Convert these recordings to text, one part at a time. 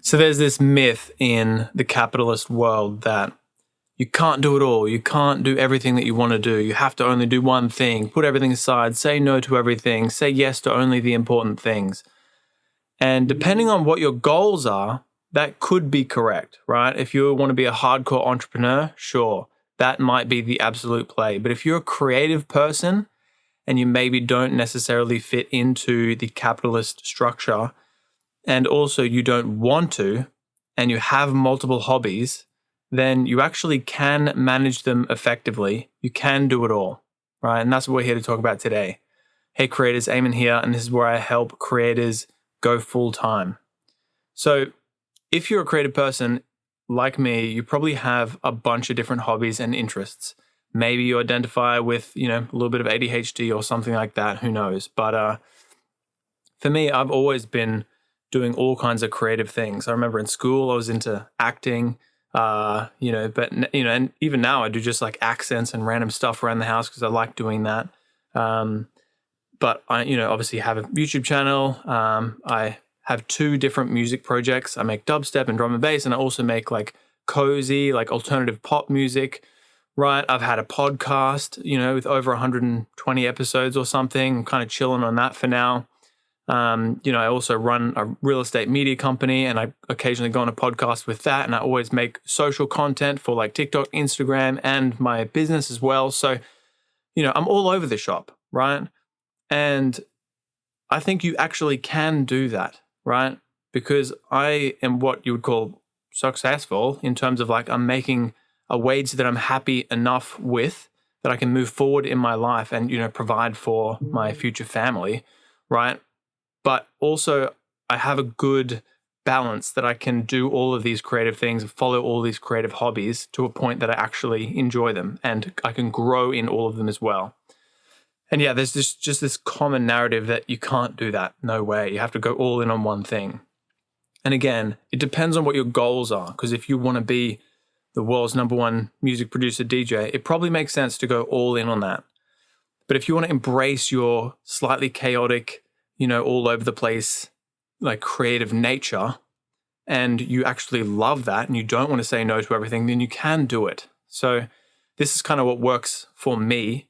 So there's this myth in the capitalist world that you can't do it all. You can't do everything that you want to do. You have to only do one thing, put everything aside, say no to everything, say yes to only the important things. And depending on what your goals are, that could be correct, right? If you want to be a hardcore entrepreneur, sure, that might be the absolute play. But if you're a creative person and you maybe don't necessarily fit into the capitalist structure, and also you don't want to, and you have multiple hobbies, then you actually can manage them effectively. You can do it all, right? And that's what we're here to talk about today. Hey creators, Aimon here, and this is where I help creators go full time. So if you're a creative person like me, you probably have a bunch of different hobbies and interests. Maybe you identify with, a little bit of ADHD or something like that, who knows? But for me, I've always been doing all kinds of creative things. I remember in school, I was into acting, and even now I do just like accents and random stuff around the house because I like doing that. But I, obviously have a YouTube channel. I have 2 different music projects. I make dubstep and drum and bass, and I also make like cozy, like alternative pop music, right? I've had a podcast, with over 120 episodes or something. I'm kind of chilling on that for now. I also run a real estate media company, and I occasionally go on a podcast with that. And I always make social content for like TikTok, Instagram, and my business as well. So, I'm all over the shop, right? And I think you actually can do that, right? Because I am what you would call successful in terms of like I'm making a wage that I'm happy enough with that I can move forward in my life and, provide for my future family, right? But also I have a good balance that I can do all of these creative things, follow all these creative hobbies to a point that I actually enjoy them and I can grow in all of them as well. And yeah, there's just this common narrative that you can't do that. No way. You have to go all in on one thing. And again, it depends on what your goals are. Because if you want to be the world's #1 music producer DJ, it probably makes sense to go all in on that. But if you want to embrace your slightly chaotic, all over the place, like creative nature, and you actually love that and you don't want to say no to everything, then you can do it. So this is kind of what works for me.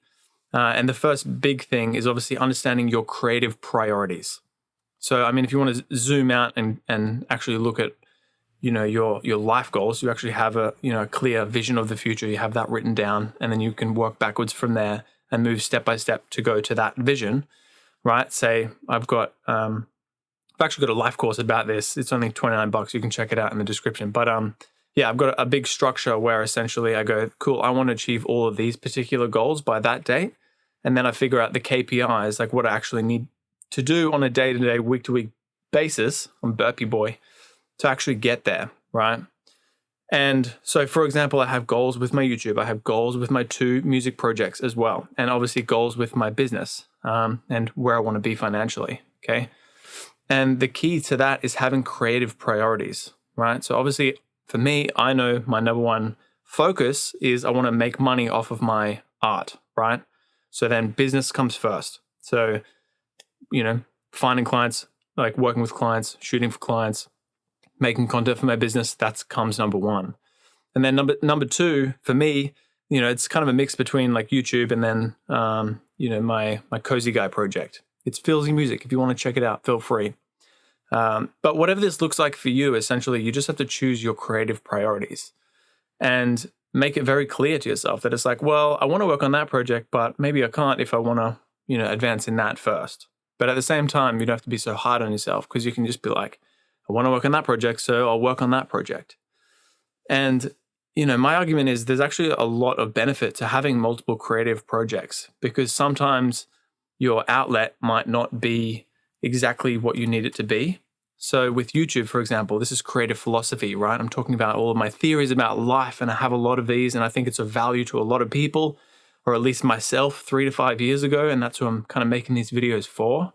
And the first big thing is obviously understanding your creative priorities. So, if you want to zoom out and actually look at, your life goals, you actually have a clear vision of the future. You have that written down, and then you can work backwards from there and move step by step to go to that vision, right? Say I've actually got a life course about this. It's only $29. You can check it out in the description. But I've got a big structure where essentially I go, cool, I want to achieve all of these particular goals by that date. And then I figure out the KPIs, like what I actually need to do on a day-to-day, week-to-week basis, I'm burpee boy, to actually get there, right? And so, for example, I have goals with my YouTube. I have goals with my 2 music projects as well. And obviously goals with my business and where I want to be financially, okay? And the key to that is having creative priorities, right? So obviously for me, I know my #1 focus is I want to make money off of my art, right? So then business comes first. So, finding clients, like working with clients, shooting for clients, making content for my business, that comes #1. And then number 2 for me, it's kind of a mix between like YouTube and then, my Cozy Guy project. It's Philzy Music. If you want to check it out, feel free. But whatever this looks like for you, essentially, you just have to choose your creative priorities and make it very clear to yourself that it's like, well, I want to work on that project, but maybe I can't if I want to, advance in that first. But at the same time, you don't have to be so hard on yourself because you can just be like, I want to work on that project, so I'll work on that project. And, my argument is there's actually a lot of benefit to having multiple creative projects because sometimes your outlet might not be exactly what you need it to be. So with YouTube, for example, this is creative philosophy, right? I'm talking about all of my theories about life, and I have a lot of these, and I think it's of value to a lot of people, or at least myself 3 to 5 years ago, and that's who I'm kind of making these videos for.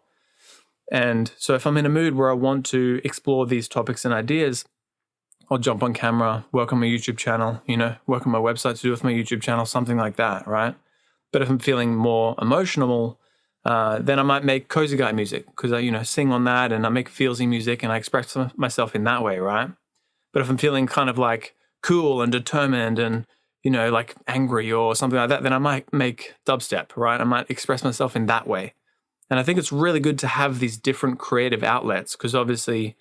And so if I'm in a mood where I want to explore these topics and ideas, I'll jump on camera, work on my YouTube channel, work on my website to do with my YouTube channel, something like that, right? But if I'm feeling more emotional, Then I might make cozy guy music because I sing on that, and I make feelsy music and I express myself in that way, right? But if I'm feeling kind of like cool and determined and, like angry or something like that, then I might make dubstep, right? I might express myself in that way. And I think it's really good to have these different creative outlets because obviously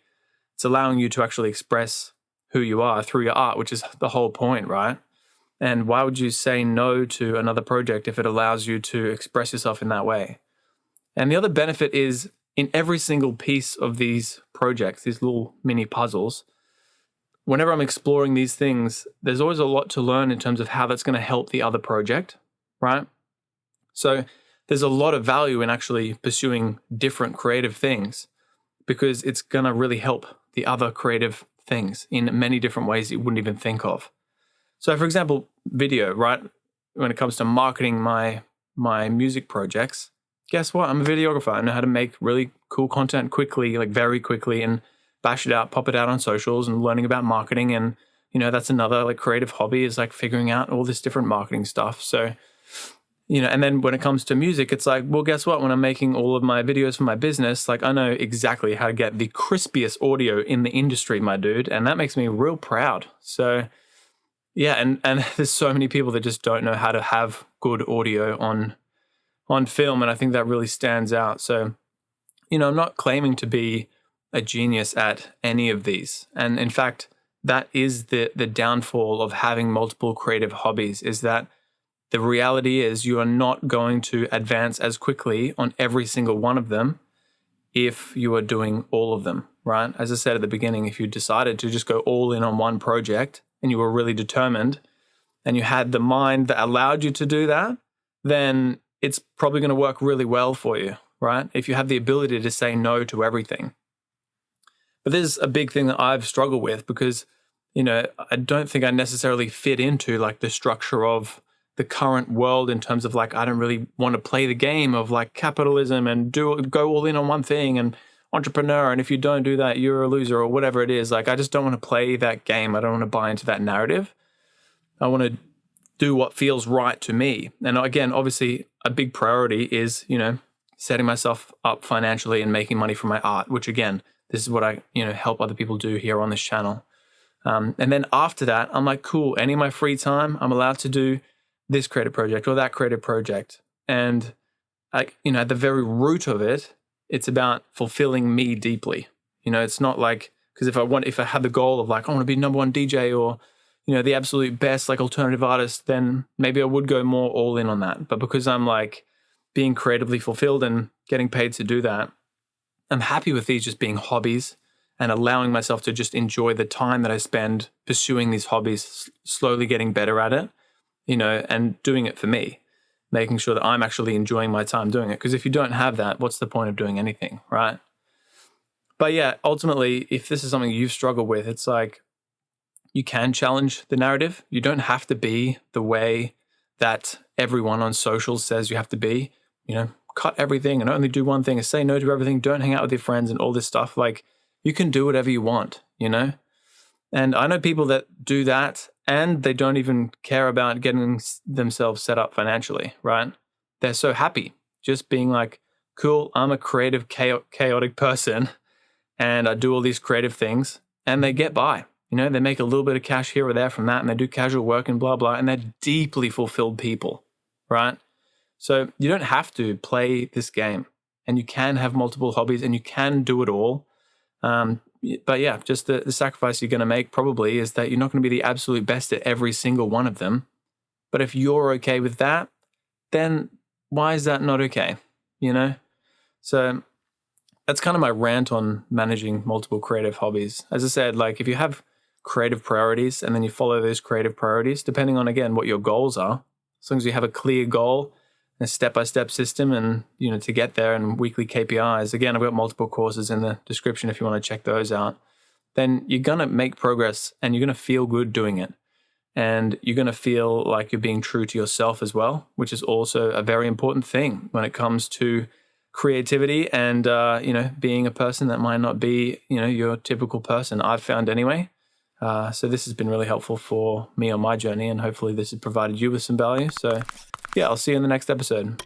it's allowing you to actually express who you are through your art, which is the whole point, right? And why would you say no to another project if it allows you to express yourself in that way? And the other benefit is in every single piece of these projects, these little mini puzzles, whenever I'm exploring these things, there's always a lot to learn in terms of how that's going to help the other project, right? So there's a lot of value in actually pursuing different creative things because it's going to really help the other creative things in many different ways you wouldn't even think of. So for example, video, right? When it comes to marketing my music projects, guess what? I'm a videographer. I know how to make really cool content quickly, like very quickly, and bash it out, pop it out on socials and learning about marketing. And, that's another like creative hobby is like figuring out all this different marketing stuff. So, and then when it comes to music, it's like, well, guess what? When I'm making all of my videos for my business, like I know exactly how to get the crispiest audio in the industry, my dude. And that makes me real proud. So yeah. And there's so many people that just don't know how to have good audio on film. And I think that really stands out. So, I'm not claiming to be a genius at any of these. And in fact, that is the downfall of having multiple creative hobbies is that the reality is you are not going to advance as quickly on every single one of them if you are doing all of them, right? As I said at the beginning, if you decided to just go all in on one project and you were really determined and you had the mind that allowed you to do that, then it's probably going to work really well for you, right? If you have the ability to say no to everything. But there's a big thing that I've struggled with because, I don't think I necessarily fit into like the structure of the current world in terms of like, I don't really want to play the game of like capitalism and go all in on one thing and entrepreneur. And if you don't do that, you're a loser or whatever it is. Like, I just don't want to play that game. I don't want to buy into that narrative. I want to do what feels right to me. And again, obviously a big priority is, setting myself up financially and making money from my art, which again, this is what I, help other people do here on this channel. And then after that, I'm like, cool, any of my free time, I'm allowed to do this creative project or that creative project. And at the very root of it, it's about fulfilling me deeply. It's not like, because if I had the goal of like, I want to be number one DJ or, the absolute best like alternative artist, then maybe I would go more all in on that. But because I'm like being creatively fulfilled and getting paid to do that, I'm happy with these just being hobbies and allowing myself to just enjoy the time that I spend pursuing these hobbies, slowly getting better at it, and doing it for me, making sure that I'm actually enjoying my time doing it. Because if you don't have that, what's the point of doing anything, right? But yeah, ultimately, if this is something you've struggled with, it's like you can challenge the narrative. You don't have to be the way that everyone on social says you have to be, cut everything and only do one thing and say no to everything. Don't hang out with your friends and all this stuff. Like you can do whatever you want, And I know people that do that and they don't even care about getting themselves set up financially, right? They're so happy just being like, cool, I'm a creative, chaotic person and I do all these creative things and they get by. They make a little bit of cash here or there from that and they do casual work and blah, blah, and they're deeply fulfilled people, right? So you don't have to play this game and you can have multiple hobbies and you can do it all. But yeah, just the sacrifice you're going to make probably is that you're not going to be the absolute best at every single one of them. But if you're okay with that, then why is that not okay? So that's kind of my rant on managing multiple creative hobbies. As I said, like if you have creative priorities and then you follow those creative priorities, depending on, again, what your goals are, as long as you have a clear goal, a step-by-step system and, to get there and weekly KPIs. Again, I've got multiple courses in the description if you want to check those out. Then you're going to make progress and you're going to feel good doing it. And you're going to feel like you're being true to yourself as well, which is also a very important thing when it comes to creativity and, being a person that might not be, your typical person, I've found anyway. So this has been really helpful for me on my journey and hopefully this has provided you with some value. So yeah, I'll see you in the next episode.